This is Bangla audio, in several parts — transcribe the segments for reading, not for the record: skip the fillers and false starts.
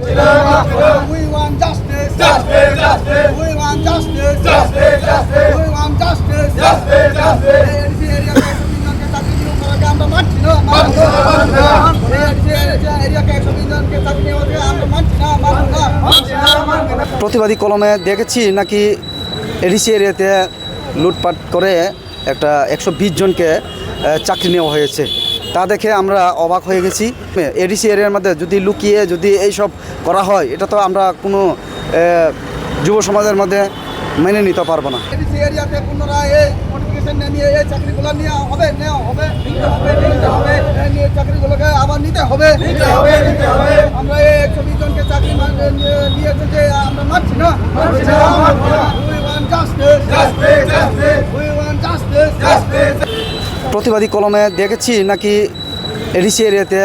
We want justice. Justice, justice. We want justice. Justice, justice. We want justice. Justice, justice. প্রতিবাদী কলমে দেখেছি নাকি এডিসি এরিয়াতে লুটপাট করে একটা 120 জনকে চাকরি নেওয়া হয়েছে। তা দেখে আমরা অবাক হয়ে গেছি। এডিসি এরিয়ার মধ্যে যদি লুকিয়ে যদি এইসব করা হয়, এটা তো আমরা কোনো যুব সমাজের মধ্যে মেনে নিতে পারবো না। এডিসি এরিয়াতে পুনরায় এই নোটিফিকেশন নিয়ে এই চাকরিগুলো নেওয়া হবে নিয়ে চাকরিগুলোকে আবার নিতে হবে। আমরা এই 120 জনকে চাকরি নিয়েছে যে আমরা মানছি না। We want justice. Justice, justice. We want justice. Justice. প্রতিবাদী কলমে দেখেছি নাকি এডিসি এরিয়াতে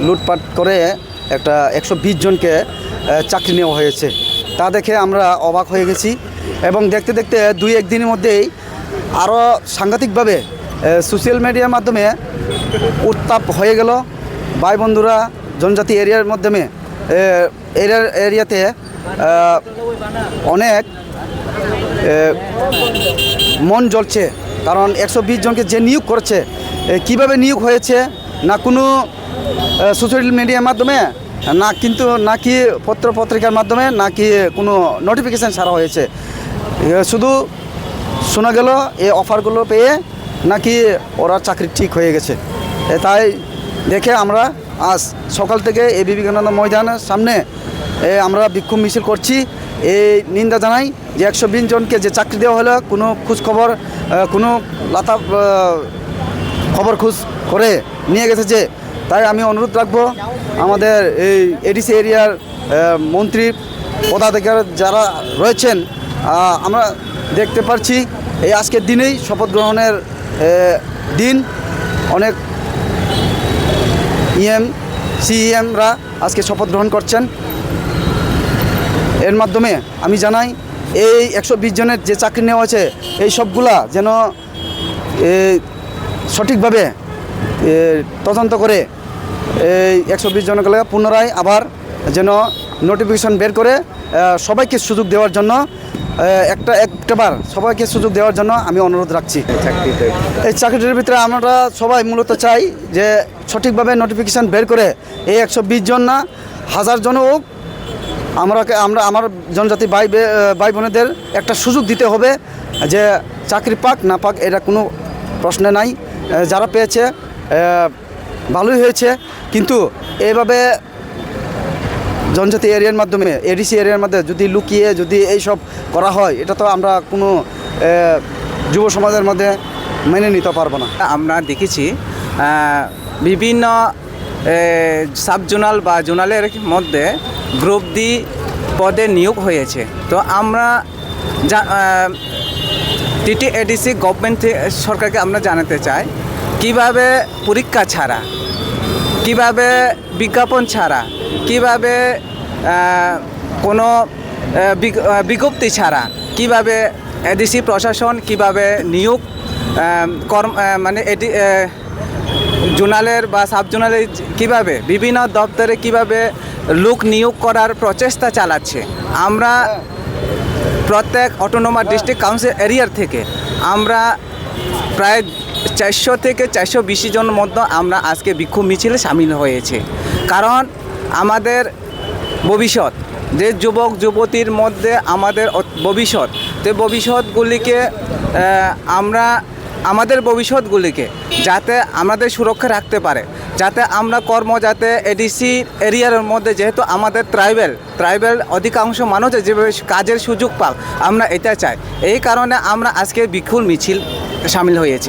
লুটপাট করে একটা 120 জনকে চাকরি নেওয়া হয়েছে। তা দেখে আমরা অবাক হয়ে গেছি এবং দেখতে দেখতে 2-1 দিনের মধ্যেই আরও সাংঘাতিকভাবে সোশ্যাল মিডিয়ার মাধ্যমে উত্তাপ হয়ে গেল। ভাই বন্ধুরা জনজাতি এরিয়ার মাধ্যমে এরিয়াতে অনেক মন জ্বলছে, কারণ 120 জনকে যে নিয়োগ করেছে, কিভাবে নিয়োগ হয়েছে না কোনো সোশ্যাল মিডিয়ার মাধ্যমে নাকি পত্রিকার মাধ্যমে নাকি কোনো নোটিফিকেশান ছাড়া হয়েছে। শুধু শোনা গেল এই অফারগুলো পেয়ে নাকি ওরা চাকরি ঠিক হয়ে গেছে। তাই দেখে আমরা আজ সকাল থেকে এই বিবেকানন্দ ময়দানের সামনে আমরা বিক্ষোভ মিছিল করছি। এই নিন্দা জানাই যে 120 জনকে যে চাকরি দেওয়া হলো কোনো খোঁজখবর কোনো খবর খোঁজ করে নিয়ে গেছে যে। তাই আমি অনুরোধ রাখবো আমাদের এই এডিসি এরিয়ার মন্ত্রী পদাধিকারী যারা রয়েছেন, আমরা দেখতে পাচ্ছি এই আজকের দিনেই শপথ গ্রহণের দিন। অনেক সিএমরা আজকে শপথ গ্রহণ করছেন। এর মাধ্যমে আমি জানাই এই 120 জনের যে চাকরি নেওয়া হয়েছে এই সবগুলা যেন সঠিকভাবে তদন্ত করে এই 120 জনকে পুনরায় আবার যেন নোটিফিকেশন বের করে সবাইকে সুযোগ দেওয়ার জন্য একটাবার সবাইকে সুযোগ দেওয়ার জন্য আমি অনুরোধ রাখছি। এই চাকরিটির ভিতরে আমরা সবাই মূলত চাই যে সঠিকভাবে নোটিফিকেশান বের করে এই 120 জন না 1000 জন হোক, আমরা আমার জনজাতি ভাই বোনেদের একটা সুযোগ দিতে হবে যে চাকরি পাক না পাক এটা কোনো প্রশ্নে নাই। যারা পেয়েছে ভালোই হয়েছে, কিন্তু এইভাবে জনজাতি এরিয়ার মাধ্যমে এডিসি এরিয়ার মধ্যে যদি লুকিয়ে যদি এইসব করা হয়, এটা তো আমরা কোনো যুব সমাজের মধ্যে মেনে নিতে পারবো না। আমরা দেখেছি বিভিন্ন সাব জোনাল বা জোনালের মধ্যে গ্রুপ ডি পদে নিয়োগ হয়েছে। তো আমরা টিটিএডিসি গভর্নমেন্ট সরকারকে আমরা জানাতে চাই কিভাবে পরীক্ষা ছাড়া, কিভাবে বিজ্ঞাপন ছাড়া, কিভাবে কোনো বিজ্ঞপ্তি ছাড়া কিভাবে এডিসি প্রশাসন কিভাবে নিয়োগ মানে জোনালের বা সাব জোনালের কীভাবে বিভিন্ন দপ্তরে কিভাবে লোক নিয়োগ করার প্রচেষ্টা চালাচ্ছে। আমরা প্রত্যেক অটোনোমাস ডিস্ট্রিক্ট কাউন্সিল এরিয়ার থেকে আমরা প্রায় 400 থেকে 420 জনের মধ্যে আমরা আজকে বিক্ষোভ মিছিলে সামিল হয়েছে। কারণ আমাদের ভবিষ্যৎ যে যুবক যুবতীর মধ্যে আমাদের ভবিষ্যৎ, যে ভবিষ্যৎগুলিকে আমাদের ভবিষ্যৎগুলিকে যাতে আমাদের সুরক্ষা রাখতে পারে, যাতে আমরা যাতে এডিসি এরিয়ার মধ্যে যেহেতু আমাদের ট্রাইবেল অধিকাংশ মানুষ যেভাবে কাজের সুযোগ পাক, আমরা এটা চাই। এই কারণে আমরা আজকে বিক্ষোভ মিছিল সামিল হয়েছি।